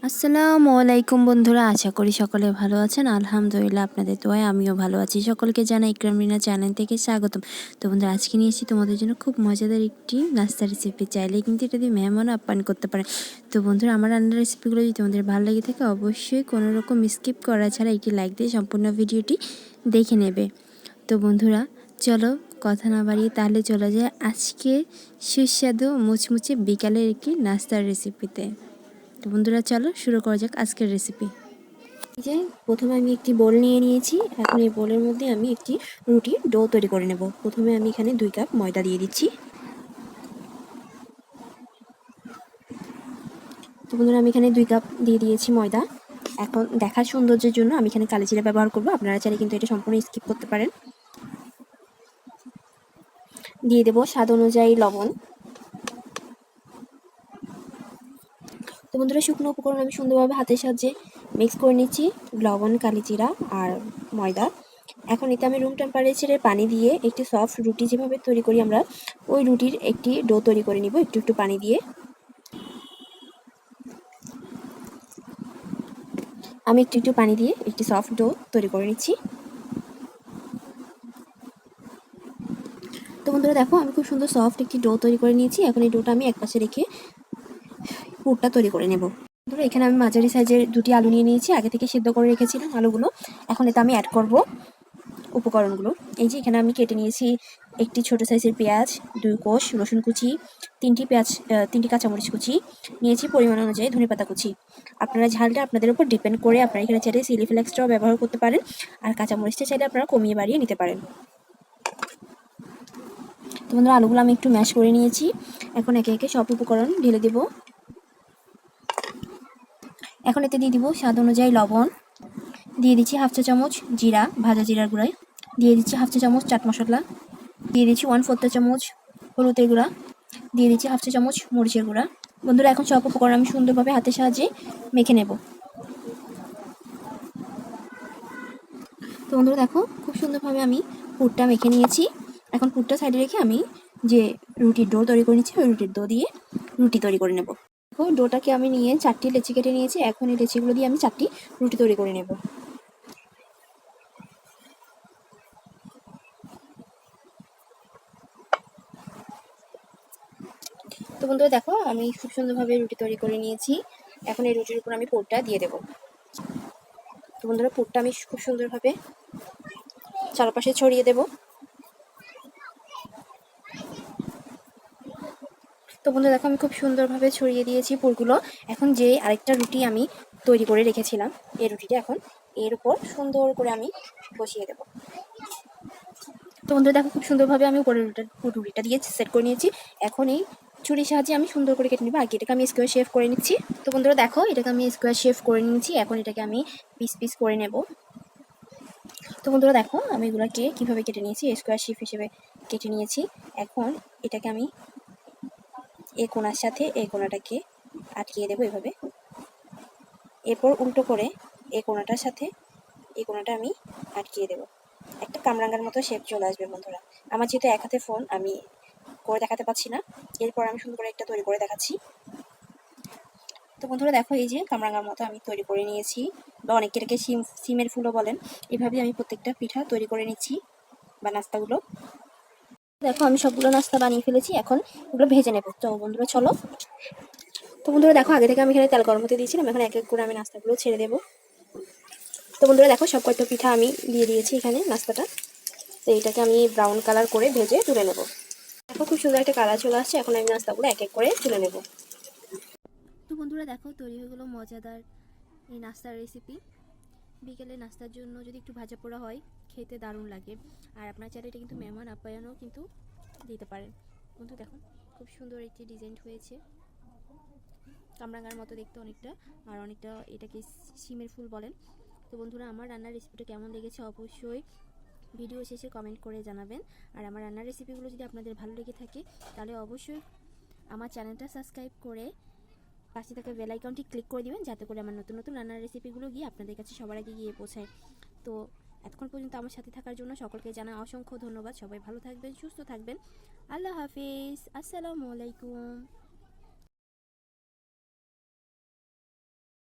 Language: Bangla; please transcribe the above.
আসসালামু আলাইকুম বন্ধুরা, আশা করি সকলে ভালো আছেন। আলহামদুলিল্লাহ, আপনাদের দোয়ায় আমিও ভালো আছি। সকলকে জানাই ইকরাম রিনা চ্যানেল থেকে স্বাগতম। তো বন্ধুরা, আজকে নিয়ে এসেছি তোমাদের জন্য খুব মজাদার একটি নাস্তা রেসিপি। চাইলে কিন্তু এটা দিয়ে মেহমানও আপ্যায়ন করতে পারেন। তো বন্ধুরা, আমার রান্নার রেসিপিগুলো যদি তোমাদের ভালো লেগে থাকে অবশ্যই কোনো রকম স্কিপ করা ছাড়া একটি লাইক দিয়ে সম্পূর্ণ ভিডিওটি দেখে নেবে। তো বন্ধুরা, চলো কথা না বাড়িয়ে তাহলে চলে যায় আজকে সুস্বাদু মুচমুচে বিকালের একটি নাস্তার রেসিপিতে। তো বন্ধুরা, চলো শুরু করা যাক আজকের রেসিপি। এই যে প্রথমে আমি একটি বোল নিয়ে নিয়েছি। এখন এই বোলের মধ্যে আমি একটি রুটি ডো তৈরি করে নেব। প্রথমে আমি এখানে 2 কাপ ময়দা দিয়ে দিচ্ছি। তো বন্ধুরা, আমি এখানে 2 কাপ দিয়ে দিয়েছি ময়দা। এখন দেখার সৌন্দর্যের জন্য আমি এখানে কালো জিরা ব্যবহার করব। আপনারা চাইলে কিন্তু এটা সম্পূর্ণ স্কিপ করতে পারেন। দিয়ে দেব স্বাদ অনুযায়ী লবণ। তো বন্ধুরা, শুকনো উপকরণ আমি সুন্দরভাবে হাতের সাহায্যে মিক্স করে নিচ্ছি, লবণ, কালিজিরা আর ময়দা। এখন এতে আমি রুম টেম্পারেচারে পানি দিয়ে একটি সফট রুটি যেভাবে তৈরি করি আমরা, ওই রুটির একটি ডো তৈরি করে নিব একটু একটু পানি দিয়ে। আমি একটু একটু পানি দিয়ে একটি সফট ডো তৈরি করে নিচ্ছি। তো বন্ধুরা দেখো, আমি খুব সুন্দর সফট একটি ডো তৈরি করে নিয়েছি। এখন এই ডোটা আমি একপাশে রেখে পুরটা তৈরি করে নেব। বন্ধুরা, এখানে আমি মাঝারি সাইজের 2টি আলু নিয়ে নিয়েছি, আগে থেকে সেদ্ধ করে রেখেছিলাম আলুগুলো। এখন এতে আমি অ্যাড করব উপকরণগুলো। এই যে এখানে আমি কেটে নিয়েছি একটি ছোট সাইজের পেঁয়াজ, 2 কোষ রসুন কুচি, 3টি কাঁচামরিচ কুচি, নিয়েছি পরিমাণ অনুযায়ী ধনেপাতা কুচি। আপনারা ঝালটা আপনাদের উপর ডিপেন্ড করে আপনারা এখানে চাইলে চিলি ফ্লেক্সটাও ব্যবহার করতে পারেন, আর কাঁচামরিচটা চাইলে আপনারা কমিয়ে বাড়িয়ে নিতে পারেন। তো বন্ধুরা, আলুগুলো আমি একটু ম্যাশ করে নিয়েছি। এখন একে একে সব উপকরণ ঢেলে দেব। এখন এতে দিয়ে দিব স্বাদ অনুযায়ী লবণ, দিয়ে দিচ্ছি হাফ চা চামচ জিরা, ভাজা জিরার গুঁড়ায়, দিয়ে দিচ্ছি হাফ চা চামচ চাট মশলা, দিয়ে দিচ্ছি 1/4 চা চামচ হলুদের গুঁড়া, দিয়ে দিচ্ছি হাফ চা চামচ মরিচের গুঁড়া। বন্ধুরা, এখন সব উপকরণ আমি সুন্দরভাবে হাতের সাহায্যে মেখে নেব। তো বন্ধুরা দেখো, খুব সুন্দরভাবে আমি পুরটা মেখে নিয়েছি। এখন পুরটা সাইডে রেখে আমি যে রুটির ডো তৈরি করে নিচ্ছি, ওই রুটির ডো দিয়ে রুটি তৈরি করে নেব। দেখো, ডোটাকে আমি নিয়ে 4টি লেচি কেটে নিয়েছি। এখন এই লেচিগুলো দিয়ে আমি 4টি রুটি তৈরি করে নেব। তো বন্ধুরা দেখো, আমি খুব সুন্দরভাবে রুটি তৈরি করে নিয়েছি। এখন এই রুটির উপর আমি পুরটা দিয়ে দেব। তো বন্ধুরা, পুরটা আমি খুব সুন্দরভাবে চারপাশে ছড়িয়ে দেব। তো বন্ধুরা দেখো, আমি খুব সুন্দরভাবে ছড়িয়ে দিয়েছি পুরগুলো। এখন যে আরেকটা রুটি আমি তৈরি করে রেখেছিলাম, এই রুটিটা এখন এর উপর সুন্দর করে আমি বসিয়ে দেব। তো বন্ধুরা দেখো, খুব সুন্দরভাবে আমি উপরের রুটিটা দিয়ে সেট করে নিয়েছি। এখন এই ছুরির সাহায্যে আমি সুন্দর করে কেটে নেবো। আগে এটাকে আমি স্কোয়ার শেপ করে নিচ্ছি। তো বন্ধুরা দেখো, এটাকে আমি স্কোয়ার শেপ করে নিয়েছি। এখন এটাকে আমি পিস পিস করে নেব। তো বন্ধুরা দেখো, আমি এগুলোকে কীভাবে কেটে নিয়েছি, স্কোয়ার শেপ হিসেবে কেটে নিয়েছি। এখন এটাকে আমি এই কোণার সাথে এই কোণাটাকে আটকিয়ে দেবো এভাবে। এরপর উল্টো করে এই কোণাটার সাথে এই কোণাটা আমি আটকিয়ে দেবো। একটা কামরাঙ্গার মতো শেপ চলে আসবে। বন্ধুরা, আমার যেহেতু এক হাতে ফোন, আমি করে দেখাতে পাচ্ছি না। এরপর আমি সুন্দর করে একটা তৈরি করে দেখাচ্ছি। তো বন্ধুরা দেখো, এই যে কামরাঙ্গার মতো আমি তৈরি করে নিয়েছি, বা অনেকে এটাকে সিমের ফুলও বলেন। এভাবে আমি প্রত্যেকটা পিঠা তৈরি করে নিচ্ছি বা নাস্তাগুলো। দেখো, আমি সবগুলো নাস্তা বানিয়ে ফেলেছি। এখন এগুলো ভেজে নেব। তো বন্ধুরা চলো। তো বন্ধুরা দেখো, আগে থেকে আমি এখানে তেল গরম হতে দিয়েছিলাম। এখন এক এক করে আমি নাস্তাগুলো ছেড়ে দেবো। তো বন্ধুরা দেখো, সব কয়টা পিঠা আমি দিয়ে দিয়েছি এখানে নাস্তাটা। তো এইটাকে আমি ব্রাউন কালার করে ভেজে তুলে নেব। দেখো, খুব সুন্দর একটা কালার চলে আসছে। এখন আমি নাস্তাগুলো এক এক করে তুলে নেব। তো বন্ধুরা দেখো, তৈরি হয়ে গেলো মজাদার এই নাস্তার রেসিপি। বিকেলে নাস্তার জন্য যদি একটু ভাজা পোড়া হয়, খেতে দারুণ লাগে। আর আপনার চাইলে এটা কিন্তু মেহমান আপ্যায়নও কিন্তু দিতে পারেন। বন্ধু দেখো, খুব সুন্দর একটি ডিজাইন হয়েছে, কামরাঙ্গার মতো দেখতে অনেকটা, আর অনেকটা এটাকে সিমের ফুল বলেন। তো বন্ধুরা, আমার রান্নার রেসিপিটা কেমন লেগেছে অবশ্যই ভিডিও শেষে কমেন্ট করে জানাবেন। আর আমার রান্নার রেসিপিগুলো যদি আপনাদের ভালো লেগে থাকে, তাহলে অবশ্যই আমার চ্যানেলটা সাবস্ক্রাইব করে পাশে থাকা বেল আইকনটি ক্লিক করে দিবেন, যাতে করে আমার নতুন নতুন রান্নার রেসিপিগুলো গিয়ে আপনাদের কাছে সবার আগে গিয়ে পৌঁছায়। তো এতক্ষণ পর্যন্ত আমার সাথে থাকার জন্য সকলকে জানাই অসংখ্য ধন্যবাদ। সবাই ভালো থাকবেন, সুস্থ থাকবেন। আল্লাহ হাফিজ। আসসালামু আলাইকুম।